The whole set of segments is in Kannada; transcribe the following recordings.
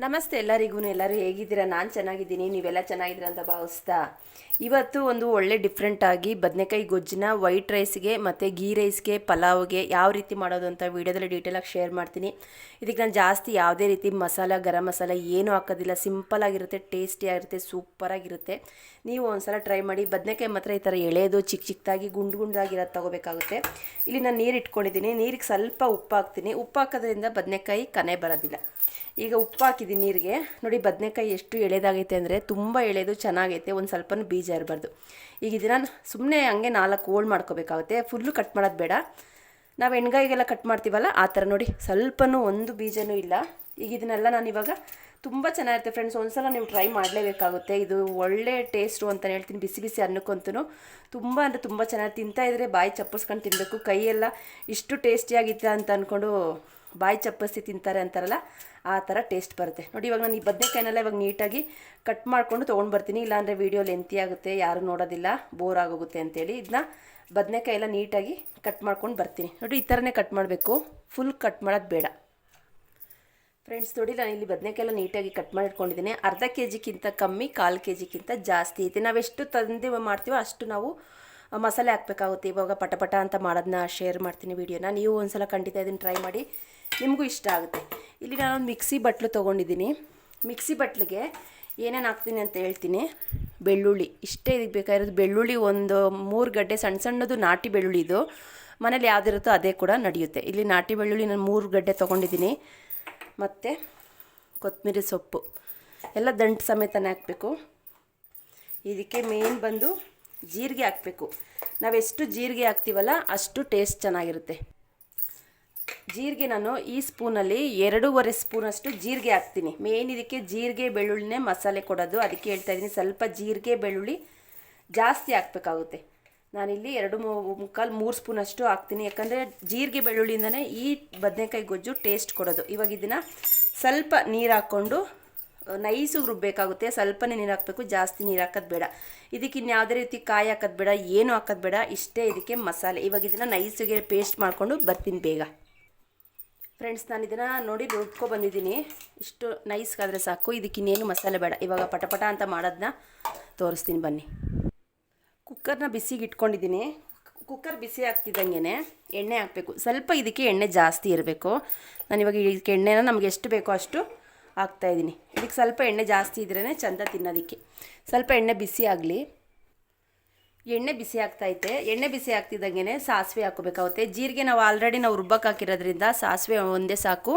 ನಮಸ್ತೆ ಎಲ್ಲರಿಗೂ. ಎಲ್ಲರೂ ಹೇಗಿದ್ದೀರಾ? ನಾನು ಚೆನ್ನಾಗಿದ್ದೀನಿ, ನೀವೆಲ್ಲ ಚೆನ್ನಾಗಿದ್ದೀರಾ ಅಂತ ಭಾವಿಸ್ತಾ ಇವತ್ತು ಒಂದು ಒಳ್ಳೆ ಡಿಫ್ರೆಂಟಾಗಿ ಬದನೆಕಾಯಿ ಗೊಜ್ಜನ್ನ ವೈಟ್ ರೈಸ್ಗೆ ಮತ್ತು ಗೀ ರೈಸ್ಗೆ ಪಲಾವ್ಗೆ ಯಾವ ರೀತಿ ಮಾಡೋದು ಅಂತ ವೀಡಿಯೋದಲ್ಲಿ ಡೀಟೇಲಾಗಿ ಶೇರ್ ಮಾಡ್ತೀನಿ. ಇದಕ್ಕೆ ನಾನು ಜಾಸ್ತಿ ಯಾವುದೇ ರೀತಿ ಮಸಾಲ ಗರಂ ಮಸಾಲ ಏನೂ ಹಾಕೋದಿಲ್ಲ. ಸಿಂಪಲಾಗಿರುತ್ತೆ, ಟೇಸ್ಟಿಯಾಗಿರುತ್ತೆ, ಸೂಪರಾಗಿರುತ್ತೆ. ನೀವು ಒಂದ್ಸಲ ಟ್ರೈ ಮಾಡಿ. ಬದನೆಕಾಯಿ ಮಾತ್ರ ಈ ಥರ ಎಳೆದು ಚಿಕ್ಕ ಚಿಕ್ಕದಾಗಿ ಗುಂಡು ಗುಂಡಾಗಿರೋದು ತೊಗೋಬೇಕಾಗುತ್ತೆ. ಇಲ್ಲಿ ನಾನು ನೀರು ಇಟ್ಕೊಂಡಿದ್ದೀನಿ. ನೀರಿಗೆ ಸ್ವಲ್ಪ ಉಪ್ಪು ಹಾಕ್ತೀನಿ. ಉಪ್ಪು ಹಾಕೋದ್ರಿಂದ ಬದನೆಕಾಯಿ ಕನೆ ಬರೋದಿಲ್ಲ. ಈಗ ಉಪ್ಪು ಹಾಕಿದ್ದೀನಿ ನೀರಿಗೆ. ನೋಡಿ ಬದನೆಕಾಯಿ ಎಷ್ಟು ಎಳೆದಾಗೈತೆ ಅಂದರೆ ತುಂಬ ಎಳೆದು ಚೆನ್ನಾಗೈತೆ. ಒಂದು ಸ್ವಲ್ಪನೂ ಬೀಜ ಇರಬಾರ್ದು. ಈಗ ಇದನ್ನು ಸುಮ್ಮನೆ ಹಂಗೆ 4 ಹೋಳು ಮಾಡ್ಕೋಬೇಕಾಗುತ್ತೆ. ಫುಲ್ಲು ಕಟ್ ಮಾಡೋದು ಬೇಡ. ನಾವು ಎಣ್ಗಾಯಿಗೆಲ್ಲ ಕಟ್ ಮಾಡ್ತೀವಲ್ಲ ಆ ಥರ ನೋಡಿ, ಸ್ವಲ್ಪನೂ ಒಂದು ಬೀಜನೂ ಇಲ್ಲ. ಈಗ ಇದನ್ನೆಲ್ಲ ನಾನು ಇವಾಗ ತುಂಬ ಚೆನ್ನಾಗಿರುತ್ತೆ ಫ್ರೆಂಡ್ಸ್. ಒಂದ್ಸಲ ನೀವು ಟ್ರೈ ಮಾಡಲೇಬೇಕಾಗುತ್ತೆ. ಇದು ಒಳ್ಳೆ ಟೇಸ್ಟು ಅಂತ ಹೇಳ್ತೀನಿ. ಬಿಸಿ ಬಿಸಿ ಅನ್ನಕ್ಕಂತೂ ತುಂಬ ಅಂದರೆ ತುಂಬ ಚೆನ್ನಾಗಿ ತಿಂತಾಯಿದ್ರೆ ಬಾಯಿ ಚಪ್ಪಿಸ್ಕೊಂಡು ತಿನ್ನಬೇಕು. ಕೈಯೆಲ್ಲ ಇಷ್ಟು ಟೇಸ್ಟಿಯಾಗಿತ್ತು ಅಂತ ಅಂದ್ಕೊಂಡು ಬಾಯಿ ಚಪ್ಪಿಸಿ ತಿಂತಾರೆ ಅಂತಾರಲ್ಲ, ಆ ಥರ ಟೇಸ್ಟ್ ಬರುತ್ತೆ ನೋಡಿ. ಇವಾಗ ನಾನು ಈ ಬದನೆಕಾಯಿನೆಲ್ಲ ಇವಾಗ ನೀಟಾಗಿ ಕಟ್ ಮಾಡಿಕೊಂಡು ತೊಗೊಂಡು ಬರ್ತೀನಿ. ಇಲ್ಲಾಂದರೆ ವೀಡಿಯೋ ಲೆಂತಿ ಆಗುತ್ತೆ, ಯಾರು ನೋಡೋದಿಲ್ಲ, ಬೋರ್ ಆಗೋಗುತ್ತೆ ಅಂತೇಳಿ ಇದನ್ನ ಬದನೆಕಾಯಿ ಎಲ್ಲ ನೀಟಾಗಿ ಕಟ್ ಮಾಡ್ಕೊಂಡು ಬರ್ತೀನಿ. ನೋಡಿ ಈ ಥರನೇ ಕಟ್ ಮಾಡಬೇಕು, ಫುಲ್ ಕಟ್ ಮಾಡೋದು ಬೇಡ ಫ್ರೆಂಡ್ಸ್. ನೋಡಿ ನಾನು ಇಲ್ಲಿ ಬದನೆಕಾಯಿ ಎಲ್ಲ ನೀಟಾಗಿ ಕಟ್ ಮಾಡಿಟ್ಕೊಂಡಿದ್ದೀನಿ. ಅರ್ಧ ಕೆ ಜಿಗಿಂತ ಕಮ್ಮಿ, 1/4 ಕೆ ಜಿಗಿಂತ ಜಾಸ್ತಿ ಐತೆ. ನಾವೆಷ್ಟು ತಂದು ಮಾಡ್ತೀವೋ ಅಷ್ಟು ನಾವು ಮಸಾಲೆ ಹಾಕಬೇಕಾಗುತ್ತೆ. ಇವಾಗ ಪಟ ಅಂತ ಮಾಡೋದನ್ನ ಶೇರ್ ಮಾಡ್ತೀನಿ ವೀಡಿಯೋನ. ನೀವು ಒಂದ್ಸಲ ಖಂಡಿತ ಇದನ್ನು ಟ್ರೈ ಮಾಡಿ, ನಿಮಗೂ ಇಷ್ಟ ಆಗುತ್ತೆ. ಇಲ್ಲಿ ನಾನೊಂದು ಮಿಕ್ಸಿ ಬಟ್ಲು ತೊಗೊಂಡಿದ್ದೀನಿ. ಮಿಕ್ಸಿ ಬಟ್ಲಿಗೆ ಏನೇನು ಹಾಕ್ತೀನಿ ಅಂತ ಹೇಳ್ತೀನಿ. ಬೆಳ್ಳುಳ್ಳಿ ಇಷ್ಟೇ ಇದಕ್ಕೆ ಬೇಕಾಗಿರೋದು. ಬೆಳ್ಳುಳ್ಳಿ ಒಂದು 3 ಗಡ್ಡೆ ಸಣ್ಣ ಸಣ್ಣದು ನಾಟಿ ಬೆಳ್ಳುಳ್ಳಿ. ಇದು ಮನೇಲಿ ಯಾವುದಿರುತ್ತೋ ಅದೇ ಕೂಡ ನಡೆಯುತ್ತೆ. ಇಲ್ಲಿ ನಾಟಿ ಬೆಳ್ಳುಳ್ಳಿ ನಾನು 3 ಗಡ್ಡೆ ತೊಗೊಂಡಿದ್ದೀನಿ. ಮತ್ತು ಕೊತ್ತಂಬರಿ ಸೊಪ್ಪು ಎಲ್ಲ ದಂಟು ಸಮೇತನೇ ಹಾಕಬೇಕು. ಇದಕ್ಕೆ ಮೇನ್ ಬಂದು ಜೀರಿಗೆ ಹಾಕಬೇಕು. ನಾವೆಷ್ಟು ಜೀರಿಗೆ ಹಾಕ್ತೀವಲ್ಲ ಅಷ್ಟು ಟೇಸ್ಟ್ ಚೆನ್ನಾಗಿರುತ್ತೆ. ಜೀರಿಗೆ ನಾನು ಈ ಸ್ಪೂನಲ್ಲಿ 2.5 ಸ್ಪೂನಷ್ಟು ಜೀರಿಗೆ ಹಾಕ್ತೀನಿ. ಮೇನ್ ಇದಕ್ಕೆ ಜೀರಿಗೆ ಬೆಳ್ಳುಳ್ಳಿನೇ ಮಸಾಲೆ ಕೊಡೋದು, ಅದಕ್ಕೆ ಹೇಳ್ತಾ ಇದ್ದೀನಿ. ಸ್ವಲ್ಪ ಜೀರಿಗೆ ಬೆಳ್ಳುಳ್ಳಿ ಜಾಸ್ತಿ ಹಾಕಬೇಕಾಗುತ್ತೆ. ನಾನಿಲ್ಲಿ 2.75-3 ಸ್ಪೂನಷ್ಟು ಹಾಕ್ತೀನಿ. ಯಾಕಂದರೆ ಜೀರಿಗೆ ಬೆಳ್ಳುಳ್ಳಿಯಿಂದನೇ ಈ ಬದನೆಕಾಯಿ ಗೊಜ್ಜು ಟೇಸ್ಟ್ ಕೊಡೋದು. ಇವಾಗ ಇದನ್ನು ಸ್ವಲ್ಪ ನೀರು ಹಾಕ್ಕೊಂಡು ನೈಸಿಗೆ ರುಬ್ಬಬೇಕಾಗುತ್ತೆ. ಸ್ವಲ್ಪನೇ ನೀರು ಹಾಕಬೇಕು, ಜಾಸ್ತಿ ನೀರು ಹಾಕೋದು ಬೇಡ. ಇದಕ್ಕೆ ಇನ್ಯಾವುದೇ ರೀತಿ ಕಾಯಿ ಹಾಕೋದು ಬೇಡ, ಏನು ಹಾಕೋದು ಬೇಡ. ಇಷ್ಟೇ ಇದಕ್ಕೆ ಮಸಾಲೆ. ಇವಾಗ ಇದನ್ನು ನೈಸಿಗೆ ಪೇಸ್ಟ್ ಮಾಡಿಕೊಂಡು ಬರ್ತೀನಿ ಬೇಗ ಫ್ರೆಂಡ್ಸ್. ನಾನು ಇದನ್ನು ನೋಡಿ ರುಬ್ಕೊಬಂದಿದ್ದೀನಿ. ಇಷ್ಟು ನೈಸ್ಗಾದರೆ ಸಾಕು. ಇದಕ್ಕೆ ಇನ್ನೇನು ಮಸಾಲೆ ಬೇಡ. ಇವಾಗ ಪಟ ಅಂತ ಮಾಡೋದನ್ನ ತೋರಿಸ್ತೀನಿ ಬನ್ನಿ. ಕುಕ್ಕರ್ನ ಬಿಸಿಗೆ ಇಟ್ಕೊಂಡಿದ್ದೀನಿ. ಕುಕ್ಕರ್ ಬಿಸಿ ಆಗ್ತಿದ್ದಂಗೆ ಎಣ್ಣೆ ಹಾಕಬೇಕು. ಸ್ವಲ್ಪ ಇದಕ್ಕೆ ಎಣ್ಣೆ ಜಾಸ್ತಿ ಇರಬೇಕು. ನಾನಿವಾಗ ಇದಕ್ಕೆ ಎಣ್ಣೆನ ನಮಗೆ ಎಷ್ಟು ಬೇಕೋ ಅಷ್ಟು ಹಾಕ್ತಾಯಿದ್ದೀನಿ. ಇದಕ್ಕೆ ಸ್ವಲ್ಪ ಎಣ್ಣೆ ಜಾಸ್ತಿ ಇದ್ರೇ ಚೆಂದ ತಿನ್ನೋದಕ್ಕೆ. ಸ್ವಲ್ಪ ಎಣ್ಣೆ ಬಿಸಿ ಆಗಲಿ. ಎಣ್ಣೆ ಬಿಸಿ ಆಗ್ತೈತೆ. ಎಣ್ಣೆ ಬಿಸಿ ಆಗ್ತಿದ್ದಂಗೆ ಸಾಸಿವೆ ಹಾಕೋಬೇಕಾಗುತ್ತೆ. ಜೀರಿಗೆ ನಾವು ಆಲ್ರೆಡಿ ರುಬ್ಬಕ್ಕೆ ಹಾಕಿರೋದ್ರಿಂದ ಸಾಸಿವೆ ಒಂದೇ ಸಾಕು.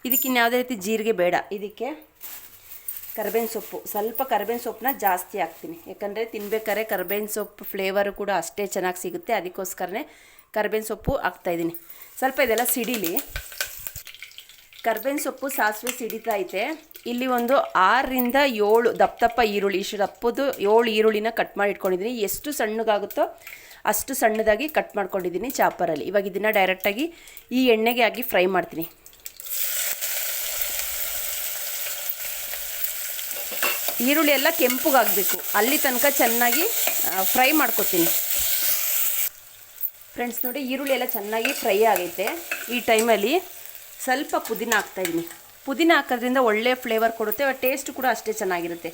ಇದಕ್ಕೆ ಇನ್ಯಾವುದೇ ರೀತಿ ಜೀರಿಗೆ ಬೇಡ. ಇದಕ್ಕೆ ಕರಿಬೇವಿನ ಸೊಪ್ಪು, ಸ್ವಲ್ಪ ಕರಿಬೇವಿನ ಸೊಪ್ಪನ್ನ ಜಾಸ್ತಿ ಹಾಕ್ತೀನಿ. ಯಾಕಂದರೆ ತಿನ್ಬೇಕಾದ್ರೆ ಕರಿಬೇವಿನ ಸೊಪ್ಪು ಫ್ಲೇವರು ಕೂಡ ಅಷ್ಟೇ ಚೆನ್ನಾಗಿ ಸಿಗುತ್ತೆ. ಅದಕ್ಕೋಸ್ಕರನೇ ಕರಿಬೇವಿನ ಸೊಪ್ಪು ಹಾಕ್ತಾಯಿದ್ದೀನಿ. ಸ್ವಲ್ಪ ಇದೆಲ್ಲ ಸಿಡಿಲಿ. ಕರ್ಬೇವಿನ ಸೊಪ್ಪು ಸಾಸಿವೆ ಸಿಡಿತಾ ಐತೆ. ಇಲ್ಲಿ ಒಂದು 6ರಿಂದ 7 ದಪ್ಪ ಈರುಳ್ಳಿ, ಇಷ್ಟು ದಪ್ಪದು 7 ಈರುಳ್ಳಿನ ಕಟ್ ಮಾಡಿ ಇಟ್ಕೊಂಡಿದ್ದೀನಿ. ಎಷ್ಟು ಸಣ್ಣಗಾಗುತ್ತೋ ಅಷ್ಟು ಸಣ್ಣದಾಗಿ ಕಟ್ ಮಾಡ್ಕೊಂಡಿದ್ದೀನಿ ಚಾಪರಲ್ಲಿ. ಇವಾಗ ಇದನ್ನು ಡೈರೆಕ್ಟಾಗಿ ಈ ಎಣ್ಣೆಗೆ ಹಾಕಿ ಫ್ರೈ ಮಾಡ್ತೀನಿ. ಈರುಳ್ಳಿ ಎಲ್ಲ ಕೆಂಪುಗಾಗಬೇಕು, ಅಲ್ಲಿ ತನಕ ಚೆನ್ನಾಗಿ ಫ್ರೈ ಮಾಡ್ಕೊತೀನಿ ಫ್ರೆಂಡ್ಸ್. ನೋಡಿ ಈರುಳ್ಳಿ ಎಲ್ಲ ಚೆನ್ನಾಗಿ ಫ್ರೈ ಆಗೈತೆ. ಈ ಟೈಮಲ್ಲಿ ಸ್ವಲ್ಪ ಪುದೀನ ಹಾಕ್ತಾಯಿದ್ದೀನಿ. ಪುದೀನ ಹಾಕೋದ್ರಿಂದ ಒಳ್ಳೆ ಫ್ಲೇವರ್ ಕೊಡುತ್ತೆ, ಟೇಸ್ಟ್ ಕೂಡ ಅಷ್ಟೇ ಚೆನ್ನಾಗಿರುತ್ತೆ.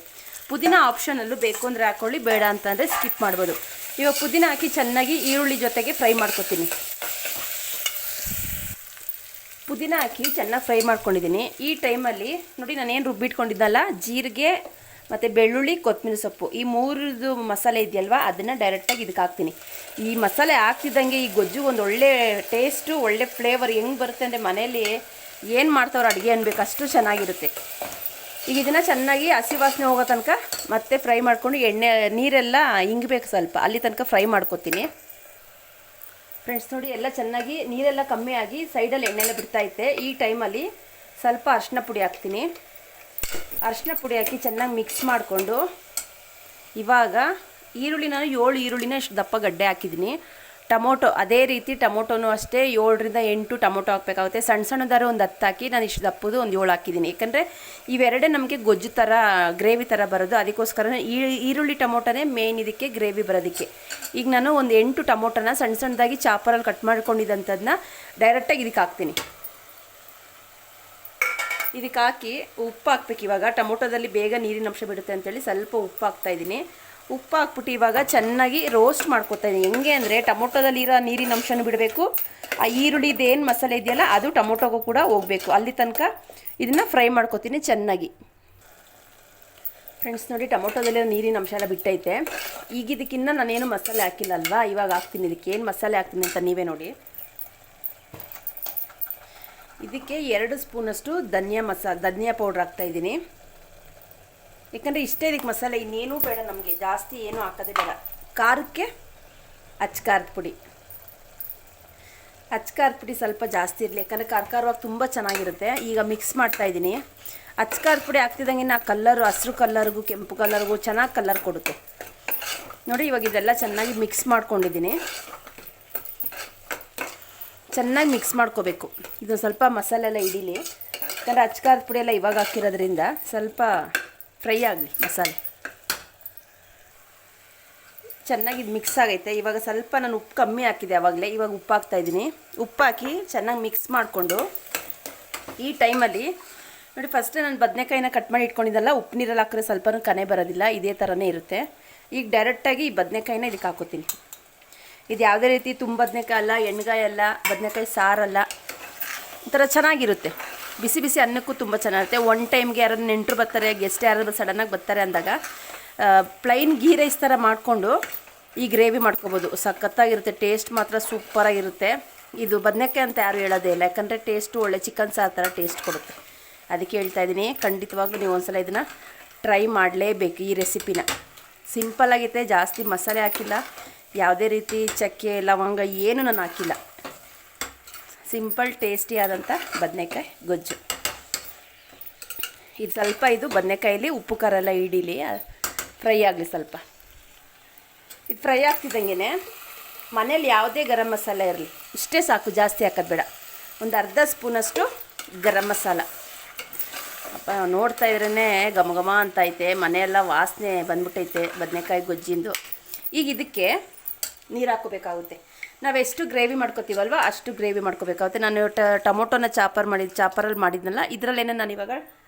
ಪುದೀನ ಆಪ್ಷನಲ್ಲೂ ಬೇಕು ಅಂದರೆ ಹಾಕ್ಕೊಳ್ಳಿ, ಬೇಡ ಅಂತಂದರೆ ಸ್ಕಿಪ್ ಮಾಡ್ಬೋದು. ಇವಾಗ ಪುದೀನ ಹಾಕಿ ಚೆನ್ನಾಗಿ ಈರುಳ್ಳಿ ಜೊತೆಗೆ ಫ್ರೈ ಮಾಡ್ಕೊತೀನಿ. ಪುದೀನ ಹಾಕಿ ಚೆನ್ನಾಗಿ ಫ್ರೈ ಮಾಡ್ಕೊಂಡಿದ್ದೀನಿ. ಈ ಟೈಮಲ್ಲಿ ನೋಡಿ ನಾನೇನು ರುಬ್ಬಿಟ್ಕೊಂಡಿದ್ದಲ್ಲ, ಜೀರಿಗೆ ಮತ್ತು ಬೆಳ್ಳುಳ್ಳಿ, ಕೊತ್ತಂಬರಿ ಸೊಪ್ಪು, ಈ 3 ಮಸಾಲೆ ಇದೆಯಲ್ವ, ಅದನ್ನು ಡೈರೆಕ್ಟಾಗಿ ಇದಕ್ಕೆ ಹಾಕ್ತೀನಿ. ಈ ಮಸಾಲೆ ಹಾಕ್ತಿದ್ದಂಗೆ ಈ ಗೊಜ್ಜು ಒಂದು ಒಳ್ಳೆ ಟೇಸ್ಟು, ಒಳ್ಳೆ ಫ್ಲೇವರ್ ಹೆಂಗೆ ಬರುತ್ತೆ ಅಂದರೆ ಮನೇಲಿ ಏನು ಮಾಡ್ತಾವ್ರು ಅಡುಗೆ ಅನ್ಬೇಕು, ಅಷ್ಟು ಚೆನ್ನಾಗಿರುತ್ತೆ. ಈಗ ಇದನ್ನು ಚೆನ್ನಾಗಿ ಹಸಿ ವಾಸನೆ ಹೋಗೋ ತನಕ ಮತ್ತೆ ಫ್ರೈ ಮಾಡಿಕೊಂಡು ಎಣ್ಣೆ ನೀರೆಲ್ಲ ಹಿಂಗಬೇಕು ಸ್ವಲ್ಪ, ಅಲ್ಲಿ ತನಕ ಫ್ರೈ ಮಾಡ್ಕೊತೀನಿ ಫ್ರೆಂಡ್ಸ್. ನೋಡಿ ಎಲ್ಲ ಚೆನ್ನಾಗಿ ನೀರೆಲ್ಲ ಕಮ್ಮಿ ಆಗಿ ಸೈಡಲ್ಲಿ ಎಣ್ಣೆಲ್ಲ ಬಿಡ್ತಾಯಿತ್ತೆ. ಈ ಟೈಮಲ್ಲಿ ಸ್ವಲ್ಪ ಅರಿಶಿನ ಪುಡಿ ಹಾಕ್ತೀನಿ. ಅರಿಶಿನ ಪುಡಿ ಹಾಕಿ ಚೆನ್ನಾಗಿ ಮಿಕ್ಸ್ ಮಾಡಿಕೊಂಡು ಇವಾಗ ಈರುಳ್ಳಿ ನಾನು 7 ಈರುಳ್ಳಿನ ಇಷ್ಟು ದಪ್ಪ ಗಡ್ಡೆ ಹಾಕಿದ್ದೀನಿ. ಟೊಮೊಟೊ ಅದೇ ರೀತಿ, ಟೊಮೊಟೊನೂ ಅಷ್ಟೇ 7ರಿಂದ 8 ಟೊಮೊಟೊ ಹಾಕಬೇಕಾಗುತ್ತೆ. ಸಣ್ಣದಾರು ಒಂದು 10 ಹಾಕಿ ನಾನು ಇಷ್ಟು ದಪ್ಪದು ಒಂದು 7 ಹಾಕಿದ್ದೀನಿ. ಯಾಕಂದರೆ ಇವೆರಡೇ ನಮಗೆ ಗೊಜ್ಜು ಥರ ಗ್ರೇವಿ ಥರ ಬರೋದು. ಅದಕ್ಕೋಸ್ಕರ ಈರುಳ್ಳಿ ಟೊಮೊಟೊನೇ ಮೇನ್ ಇದಕ್ಕೆ ಗ್ರೇವಿ ಬರೋದಕ್ಕೆ. ಈಗ ನಾನು ಒಂದು 8 ಟೊಮೊಟೊನ ಸಣ್ಣದಾಗಿ ಚಾಪರಲ್ಲಿ ಕಟ್ ಮಾಡ್ಕೊಂಡಿದ್ದಂಥದ್ದನ್ನ ಡೈರೆಕ್ಟಾಗಿ ಇದಕ್ಕೆ ಹಾಕ್ತೀನಿ. ಇದಕ್ಕೆ ಹಾಕಿ ಉಪ್ಪು ಹಾಕ್ಬೇಕು. ಇವಾಗ ಟೊಮೊಟೊದಲ್ಲಿ ಬೇಗ ನೀರಿನ ಅಂಶ ಬಿಡುತ್ತೆ ಅಂತೇಳಿ ಸ್ವಲ್ಪ ಉಪ್ಪು ಹಾಕ್ತಾಯಿದ್ದೀನಿ. ಉಪ್ಪು ಹಾಕ್ಬಿಟ್ಟು ಇವಾಗ ಚೆನ್ನಾಗಿ ರೋಸ್ಟ್ ಮಾಡ್ಕೊತಾ ಇದ್ದೀನಿ. ಹೆಂಗೆ ಅಂದರೆ ಟೊಮೊಟೊದಲ್ಲಿರೋ ನೀರಿನ ಅಂಶನೂ ಬಿಡಬೇಕು, ಆ ಈರುಳ್ಳಿದೇನು ಮಸಾಲೆ ಇದೆಯಲ್ಲ ಅದು ಟೊಮೊಟೊಗೂ ಕೂಡ ಹೋಗಬೇಕು. ಅಲ್ಲಿ ತನಕ ಇದನ್ನು ಫ್ರೈ ಮಾಡ್ಕೊತೀನಿ ಚೆನ್ನಾಗಿ. ಫ್ರೆಂಡ್ಸ್ ನೋಡಿ, ಟೊಮೊಟೊದಲ್ಲಿರೋ ನೀರಿನ ಅಂಶ ಎಲ್ಲ ಬಿಟ್ಟೈತೆ. ಈಗ ಇದಕ್ಕಿನ್ನ ನಾನೇನು ಮಸಾಲೆ ಹಾಕಿಲ್ಲ ಅಲ್ವಾ, ಇವಾಗ ಹಾಕ್ತೀನಿ. ಇದಕ್ಕೆ ಏನು ಮಸಾಲೆ ಹಾಕ್ತೀನಿ ಅಂತ ನೀವೇ ನೋಡಿ. ಇದಕ್ಕೆ 2 ಸ್ಪೂನಷ್ಟು ಧನಿಯಾ ಪೌಡ್ರ್ ಹಾಕ್ತಾಯಿದ್ದೀನಿ. ಯಾಕಂದರೆ ಇಷ್ಟೇ ಇದಕ್ಕೆ ಮಸಾಲೆ, ಇನ್ನೇನೂ ಬೇಡ ನಮಗೆ, ಜಾಸ್ತಿ ಏನೂ ಹಾಕೋದೇ ಬೇಡ. ಖಾರಕ್ಕೆ ಖಾರದ ಪುಡಿ ಸ್ವಲ್ಪ ಜಾಸ್ತಿ ಇರಲಿ, ಯಾಕಂದರೆ ಖಾರವಾಗಿ ತುಂಬ ಚೆನ್ನಾಗಿರುತ್ತೆ. ಈಗ ಮಿಕ್ಸ್ ಮಾಡ್ತಾಯಿದ್ದೀನಿ. ಖಾರದ ಪುಡಿ ಹಾಕ್ತಿದ್ದಂಗೆ ಆ ಕಲ್ಲರು, ಹಸಿರು ಕಲ್ಲರ್ಗೂ ಕೆಂಪು ಕಲ್ಲರ್ಗೂ ಚೆನ್ನಾಗಿ ಕಲ್ಲರ್ ಕೊಡುತ್ತೆ ನೋಡಿ. ಇವಾಗ ಇದೆಲ್ಲ ಚೆನ್ನಾಗಿ ಮಿಕ್ಸ್ ಮಾಡ್ಕೊಂಡಿದ್ದೀನಿ. ಚೆನ್ನಾಗಿ ಮಿಕ್ಸ್ ಮಾಡ್ಕೋಬೇಕು. ಇದು ಸ್ವಲ್ಪ ಮಸಾಲೆ ಎಲ್ಲ ಹಿಡೀಲಿ, ಯಾಕಂದರೆ ಖಾರದ ಪುಡಿ ಎಲ್ಲ ಇವಾಗ ಹಾಕಿರೋದ್ರಿಂದ ಸ್ವಲ್ಪ ಫ್ರೈ ಆಗಲಿ ಮಸಾಲೆ. ಚೆನ್ನಾಗಿ ಇದು ಮಿಕ್ಸ್ ಆಗೈತೆ. ಇವಾಗ ಸ್ವಲ್ಪ ನಾನು ಉಪ್ಪು ಕಮ್ಮಿ ಹಾಕಿದೆ ಆವಾಗಲೇ, ಇವಾಗ ಉಪ್ಪು ಹಾಕ್ತಾಯಿದ್ದೀನಿ. ಉಪ್ಪು ಹಾಕಿ ಚೆನ್ನಾಗಿ ಮಿಕ್ಸ್ ಮಾಡಿಕೊಂಡು ಈ ಟೈಮಲ್ಲಿ ನೋಡಿ, ಫಸ್ಟೇ ನಾನು ಬದನೆಕಾಯಿನ ಕಟ್ ಮಾಡಿ ಇಟ್ಕೊಂಡಿದ್ದಲ್ಲ, ಉಪ್ಪು ನೀರಲ್ಲಿ ಹಾಕಿದ್ರೆ ಸ್ವಲ್ಪ ಕನೆ ಬರೋದಿಲ್ಲ, ಇದೇ ಥರನೇ ಇರುತ್ತೆ. ಈಗ ಡೈರೆಕ್ಟಾಗಿ ಈ ಬದನೆಕಾಯಿನ ಇದಕ್ಕೆ ಹಾಕೋತೀನಿ. ಇದು ಯಾವುದೇ ರೀತಿ ತುಂಬ ಬದನೆಕಾಯಿ ಅಲ್ಲ, ಎಣ್ಗಾಯಿ ಅಲ್ಲ, ಬದನೆಕಾಯಿ ಸಾರಲ್ಲ, ಒಂಥರ ಚೆನ್ನಾಗಿರುತ್ತೆ. ಬಿಸಿ ಬಿಸಿ ಅನ್ನಕ್ಕೂ ತುಂಬ ಚೆನ್ನಾಗಿರುತ್ತೆ. ಒನ್ ಟೈಮ್ಗೆ ಯಾರು ನೆಂಟರು ಬರ್ತಾರೆ, ಗೆಸ್ಟ್ ಯಾರಾದ್ರು ಸಡನ್ನಾಗಿ ಬರ್ತಾರೆ ಅಂದಾಗ ಪ್ಲೈನ್ ಗೀ ರೈಸ್ ಥರ ಮಾಡಿಕೊಂಡು ಈ ಗ್ರೇವಿ ಮಾಡ್ಕೊಬೋದು. ಸಖತ್ತಾಗಿರುತ್ತೆ, ಟೇಸ್ಟ್ ಮಾತ್ರ ಸೂಪರಾಗಿರುತ್ತೆ. ಇದು ಬದನೆಕಾಯಿ ಅಂತ ಯಾರು ಹೇಳೋದೇ ಇಲ್ಲ, ಯಾಕಂದರೆ ಟೇಸ್ಟು ಒಳ್ಳೆ ಚಿಕನ್ ಸಾರು ಥರ ಟೇಸ್ಟ್ ಕೊಡುತ್ತೆ. ಅದಕ್ಕೆ ಹೇಳ್ತಾಯಿದ್ದೀನಿ, ಖಂಡಿತವಾಗ್ಲೂ ನೀವು ಒಂದ್ಸಲ ಇದನ್ನು ಟ್ರೈ ಮಾಡಲೇಬೇಕು. ಈ ರೆಸಿಪಿನ ಸಿಂಪಲ್ಲಾಗೈತೆ, ಜಾಸ್ತಿ ಮಸಾಲೆ ಹಾಕಿಲ್ಲ, ಯಾವುದೇ ರೀತಿ ಚಕ್ಕೆ ಲವಂಗ ಏನು ನಾನು ಹಾಕಿಲ್ಲ. ಸಿಂಪಲ್ ಟೇಸ್ಟಿ ಆದಂಥ ಬದನೆಕಾಯಿ ಗೊಜ್ಜು. ಇದು ಸ್ವಲ್ಪ ಬದನೆಕಾಯಲ್ಲಿ ಉಪ್ಪು ಖಾರ ಎಲ್ಲ ಹಿಡೀಲಿ, ಫ್ರೈ ಆಗಲಿ ಸ್ವಲ್ಪ. ಇದು ಫ್ರೈ ಆಗ್ತಿದ್ದಂಗೆ ಮನೇಲಿ ಯಾವುದೇ ಗರಂ ಮಸಾಲೆ ಇರಲಿ, ಇಷ್ಟೇ ಸಾಕು, ಜಾಸ್ತಿ ಹಾಕೋದು ಬೇಡ. ಒಂದು ಅರ್ಧ ಸ್ಪೂನಷ್ಟು ಗರಂ ಮಸಾಲ. ಅಪ್ಪ ನೋಡ್ತಾ ಇದ್ರೇ ಘಮ ಘಮ ಅಂತೈತೆ, ಮನೆಯೆಲ್ಲ ವಾಸನೆ ಬಂದ್ಬಿಟ್ಟೈತೆ ಬದನೆಕಾಯಿ ಗೊಜ್ಜಿಂದು. ಈಗ ಇದಕ್ಕೆ ನೀರು ಹಾಕೋಬೇಕಾಗುತ್ತೆ. ನಾವೆಷ್ಟು ಗ್ರೇವಿ ಮಾಡ್ಕೋತೀವಲ್ವ ಅಷ್ಟು ಗ್ರೇವಿ ಮಾಡ್ಕೋಬೇಕಾಗುತ್ತೆ. ನಾನು ಟೊಮೊಟೊನ ಚಾಪರಲ್ಲಿ ಮಾಡಿದ್ನಲ್ಲ, ಇದರಲ್ಲೇನೆ ನಾನು ಇವಾಗ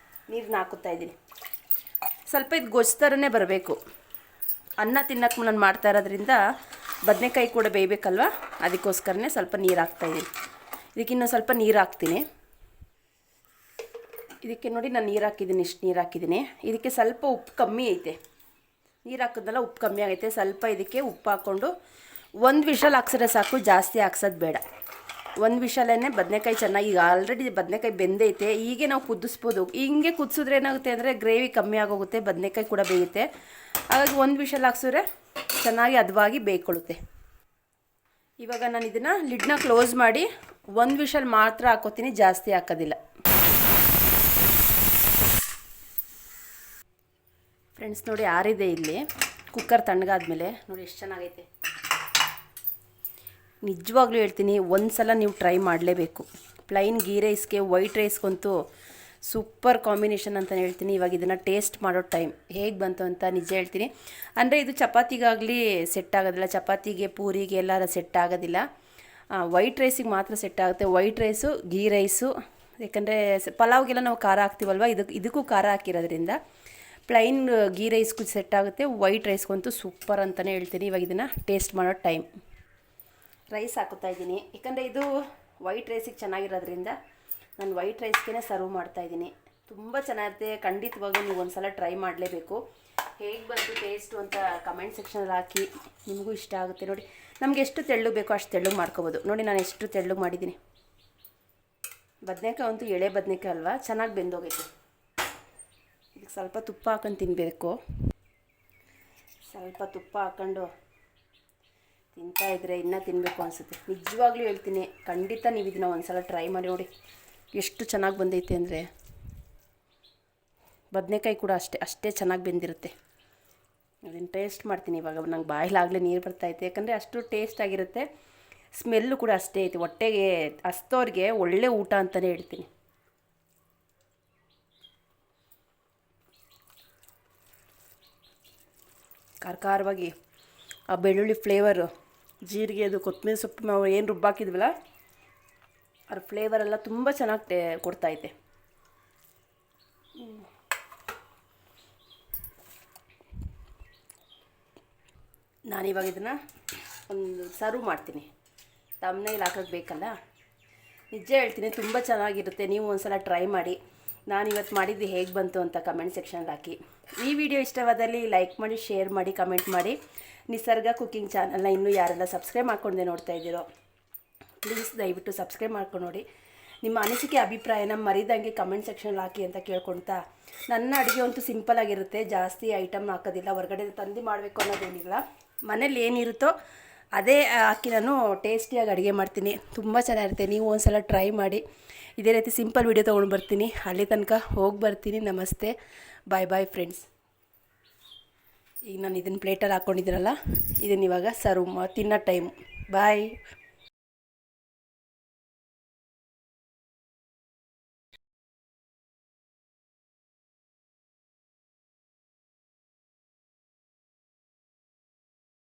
ನೀರನ್ನ ಹಾಕುತ್ತಾ ಇದ್ದೀನಿ. ಸ್ವಲ್ಪ ಇದು ಗೊಜ್ಜು ಥರನೇ ಬರಬೇಕು. ಅನ್ನ ತಿನ್ನಕ್ಕೆ ನಾನು ಮಾಡ್ತಾ ಇರೋದ್ರಿಂದ ಬದನೆಕಾಯಿ ಕೂಡ ಬೇಯಬೇಕಲ್ವ, ಅದಕ್ಕೋಸ್ಕರನೇ ಸ್ವಲ್ಪ ನೀರು ಹಾಕ್ತಾಯಿದ್ದೀನಿ. ಇದಕ್ಕಿನ್ನೂ ಸ್ವಲ್ಪ ನೀರು ಹಾಕ್ತೀನಿ. ಇದಕ್ಕೆ ನೋಡಿ ನಾನು ನೀರು ಹಾಕಿದ್ದೀನಿ, ಇಷ್ಟು ನೀರು ಹಾಕಿದ್ದೀನಿ. ಇದಕ್ಕೆ ಸ್ವಲ್ಪ ಉಪ್ಪು ಕಮ್ಮಿ ಐತೆ, ನೀರು ಹಾಕಿದ್ನಲ್ಲ ಉಪ್ಪು ಕಮ್ಮಿ ಆಗೈತೆ. ಸ್ವಲ್ಪ ಇದಕ್ಕೆ ಉಪ್ಪು ಹಾಕ್ಕೊಂಡು 1 ವಿಷಲ್ ಹಾಕ್ಸಿದ್ರೆ ಸಾಕು, ಜಾಸ್ತಿ ಹಾಕ್ಸೋದು ಬೇಡ. 1 ವಿಷಲೇ ಬದನೆಕಾಯಿ ಚೆನ್ನಾಗಿ, ಈಗ ಆಲ್ರೆಡಿ ಬದನೆಕಾಯಿ ಬೆಂದೈತೆ. ಹೀಗೆ ನಾವು ಕುದಿಸ್ಬೋದು. ಹಿಂಗೆ ಕುದಿಸಿದ್ರೆ ಏನಾಗುತ್ತೆ ಅಂದರೆ ಗ್ರೇವಿ ಕಮ್ಮಿ ಆಗೋಗುತ್ತೆ, ಬದನೆಕಾಯಿ ಕೂಡ ಬೇಯುತ್ತೆ. ಹಾಗಾಗಿ 1 ವಿಷಲ್ ಹಾಕ್ಸಿದ್ರೆ ಚೆನ್ನಾಗಿ ಹದವಾಗಿ ಬೇಯ್ಕೊಳ್ಳುತ್ತೆ. ಇವಾಗ ನಾನು ಇದನ್ನು ಲಿಡ್ನ ಕ್ಲೋಸ್ ಮಾಡಿ 1 ವಿಷಲ್ ಮಾತ್ರ ಹಾಕೋತೀನಿ, ಜಾಸ್ತಿ ಹಾಕೋದಿಲ್ಲ. ಫ್ರೆಂಡ್ಸ್ ನೋಡಿ, ಆರಿದೆ ಇಲ್ಲಿ ಕುಕ್ಕರ್ ತಣ್ಣಗಾದ್ಮೇಲೆ. ನೋಡಿ ಎಷ್ಟು ಚೆನ್ನಾಗೈತೆ. ನಿಜವಾಗ್ಲೂ ಹೇಳ್ತೀನಿ, ಒಂದು ಸಲ ನೀವು ಟ್ರೈ ಮಾಡಲೇಬೇಕು. ಪ್ಲೈನ್ ಗೀ ರೈಸ್ಗೆ ವೈಟ್ ರೈಸ್ಗಂತೂ ಸೂಪರ್ ಕಾಂಬಿನೇಷನ್ ಅಂತಲೇ ಹೇಳ್ತೀನಿ. ಇವಾಗ ಇದನ್ನು ಟೇಸ್ಟ್ ಮಾಡೋ ಟೈಮ್ ಹೇಗೆ ಬಂತು ಅಂತ ನಿಜ ಹೇಳ್ತೀನಿ. ಅಂದರೆ ಇದು ಚಪಾತಿಗಾಗಲಿ ಸೆಟ್ ಆಗೋದಿಲ್ಲ, ಚಪಾತಿಗೆ ಪೂರಿಗೆ ಎಲ್ಲ ಸೆಟ್ ಆಗೋದಿಲ್ಲ. ವೈಟ್ ರೈಸಿಗೆ ಮಾತ್ರ ಸೆಟ್ ಆಗುತ್ತೆ. ವೈಟ್ ರೈಸು, ಗೀ ರೈಸು, ಯಾಕಂದರೆ ಪಲಾವ್ಗೆಲ್ಲ ನಾವು ಖಾರ ಹಾಕ್ತೀವಲ್ವ, ಇದಕ್ಕೂ ಖಾರ ಹಾಕಿರೋದ್ರಿಂದ ಪ್ಲೈನ್ ಗೀ ರೈಸ್ಗೂ ಸೆಟ್ ಆಗುತ್ತೆ. ವೈಟ್ ರೈಸ್ಗಂತೂ ಸೂಪರ್ ಅಂತಲೇ ಹೇಳ್ತೀನಿ. ಇವಾಗ ಇದನ್ನು ಟೇಸ್ಟ್ ಮಾಡೋ ಟೈಮ್. ರೈಸ್ ಹಾಕುತ್ತಾ ಇದ್ದೀನಿ, ಯಾಕಂದರೆ ಇದು ವೈಟ್ ರೈಸಿಗೆ ಚೆನ್ನಾಗಿರೋದ್ರಿಂದ ನಾನು ವೈಟ್ ರೈಸ್ಗೆ ಸರ್ವ್ ಮಾಡ್ತಾಯಿದ್ದೀನಿ. ತುಂಬ ಚೆನ್ನಾಗಿರುತ್ತೆ. ಖಂಡಿತವಾಗೂ ನೀವು ಒಂದು ಸಲ ಟ್ರೈ ಮಾಡಲೇಬೇಕು. ಹೇಗೆ ಬಂತು ಟೇಸ್ಟು ಅಂತ ಕಮೆಂಟ್ ಸೆಕ್ಷನಲ್ಲಿ ಹಾಕಿ, ನಿಮಗೂ ಇಷ್ಟ ಆಗುತ್ತೆ. ನೋಡಿ, ನಮಗೆ ಎಷ್ಟು ತೆಳ್ಳಗೆ ಬೇಕೋ ಅಷ್ಟು ತೆಳ್ಳಗೆ ಮಾಡ್ಕೋಬೋದು. ನೋಡಿ ನಾನು ಎಷ್ಟು ತೆಳ್ಳಗೆ ಮಾಡಿದ್ದೀನಿ. ಬದನೆಕಾಯಿ ಅಂತೂ ಎಳೆ ಬದನೆಕಾಯಿ ಅಲ್ವಾ, ಚೆನ್ನಾಗಿ ಬೆಂದೋಗೈತೆ. ಇದಕ್ಕೆ ಸ್ವಲ್ಪ ತುಪ್ಪ ಹಾಕೊಂಡು ತಿನ್ನಬೇಕು. ಸ್ವಲ್ಪ ತುಪ್ಪ ಹಾಕ್ಕೊಂಡು ತಿಂತಾಯಿದ್ರೆ ಇನ್ನೂ ತಿನ್ನಬೇಕು ಅನಿಸುತ್ತೆ. ನಿಜವಾಗ್ಲೂ ಹೇಳ್ತೀನಿ, ಖಂಡಿತ ನೀವು ಇದನ್ನು ಒಂದು ಸಲ ಟ್ರೈ ಮಾಡಿ ನೋಡಿ, ಎಷ್ಟು ಚೆನ್ನಾಗಿ ಬಂದೈತೆ ಅಂದರೆ. ಬದನೆಕಾಯಿ ಕೂಡ ಅಷ್ಟೇ ಚೆನ್ನಾಗಿ ಬೆಂದಿರುತ್ತೆ. ಅದನ್ನು ಟೇಸ್ಟ್ ಮಾಡ್ತೀನಿ ಇವಾಗ. ನಂಗೆ ಬಾಯಿಲಾಗಲೇ ನೀರು ಬರ್ತಾಯಿತ್ತು, ಯಾಕಂದರೆ ಅಷ್ಟು ಟೇಸ್ಟ್ ಆಗಿರುತ್ತೆ. ಸ್ಮೆಲ್ಲು ಕೂಡ ಅಷ್ಟೇ ಐತೆ. ಹೊಟ್ಟೆಗೆ ಹಸ್ತೋರಿಗೆ ಒಳ್ಳೆ ಊಟ ಅಂತಲೇ ಹೇಳ್ತೀನಿ. ಖಾರವಾಗಿ ಆ ಬೆಳ್ಳುಳ್ಳಿ ಫ್ಲೇವರು, ಜೀರಿಗೆ, ಅದು ಕೊತ್ತಂಬರಿ ಸೊಪ್ಪು ನಾವು ಏನು ರುಬ್ಬಾಕಿದ್ವಲ್ಲ, ಅದ್ರ ಫ್ಲೇವರೆಲ್ಲ ತುಂಬ ಚೆನ್ನಾಗಿ ಕೊಡ್ತಾಯಿದೆ. ನಾನಿವಾಗ ಇದನ್ನು ಒಂದು ಸರ್ವ್ ಮಾಡ್ತೀನಿ. ತಮ್ಮನೇಲಿ ಹಾಕೋಕ್ಕೆ ಬೇಕಲ್ಲ. ನಿಜ ಹೇಳ್ತೀನಿ, ತುಂಬ ಚೆನ್ನಾಗಿರುತ್ತೆ. ನೀವು ಒಂದು ಸಲ ಟ್ರೈ ಮಾಡಿ. ನಾನಿವತ್ತು ಮಾಡಿದ್ದು ಹೇಗೆ ಬಂತು ಅಂತ ಕಮೆಂಟ್ ಸೆಕ್ಷನ್ಗೆ ಹಾಕಿ. ಈ ವಿಡಿಯೋ ಇಷ್ಟವಾದಲ್ಲಿ ಲೈಕ್ ಮಾಡಿ, ಶೇರ್ ಮಾಡಿ, ಕಮೆಂಟ್ ಮಾಡಿ. ನಿಸರ್ಗ ಕುಕ್ಕಿಂಗ್ ಚಾನಲ್ನ ಇನ್ನೂ ಯಾರೆಲ್ಲ ಸಬ್ಸ್ಕ್ರೈಬ್ ಮಾಡ್ಕೊಂಡೆ ನೋಡ್ತಾ ಇದ್ದೀರೋ ಪ್ಲೀಸ್ ದಯವಿಟ್ಟು ಸಬ್ಸ್ಕ್ರೈಬ್ ಮಾಡ್ಕೊಂಡು ನೋಡಿ. ನಿಮ್ಮ ಅನಿಸಿಕೆ ಅಭಿಪ್ರಾಯನ ಮರಿದಂಗೆ ಕಮೆಂಟ್ ಸೆಕ್ಷನಲ್ಲಿ ಹಾಕಿ ಅಂತ ಕೇಳ್ಕೊಳ್ತಾ, ನನ್ನ ಅಡುಗೆ ಅಂತೂ ಸಿಂಪಲಾಗಿರುತ್ತೆ. ಜಾಸ್ತಿ ಐಟಮ್ ಹಾಕೋದಿಲ್ಲ, ಹೊರಗಡೆ ತಂದು ಮಾಡಬೇಕು ಅನ್ನೋದೇನಿಲ್ಲ. ಮನೇಲಿ ಏನಿರುತ್ತೋ ಅದೇ ಹಾಕಿ ನಾನು ಟೇಸ್ಟಿಯಾಗಿ ಅಡುಗೆ ಮಾಡ್ತೀನಿ. ತುಂಬ ಚೆನ್ನಾಗಿರುತ್ತೆ. ನೀವು ಒಂದು ಸಲ ಟ್ರೈ ಮಾಡಿ. ಇದೇ ರೀತಿ ಸಿಂಪಲ್ ವಿಡಿಯೋ ತೊಗೊಂಡು ಬರ್ತೀನಿ. ಅಲ್ಲಿ ತನಕ ಹೋಗಿ ಬರ್ತೀನಿ. ನಮಸ್ತೆ, ಬಾಯ್ ಬಾಯ್ ಫ್ರೆಂಡ್ಸ್. ಈಗ ನಾನು ಇದನ್ನು ಪ್ಲೇಟಲ್ಲಿ ಹಾಕ್ಕೊಂಡಿದ್ದೀನಲ್ಲ, ಇದನ್ನ ಇವಾಗ ಸರ್ವ್ ತಿನ್ನೋ ಟೈಮು. ಬಾಯ್.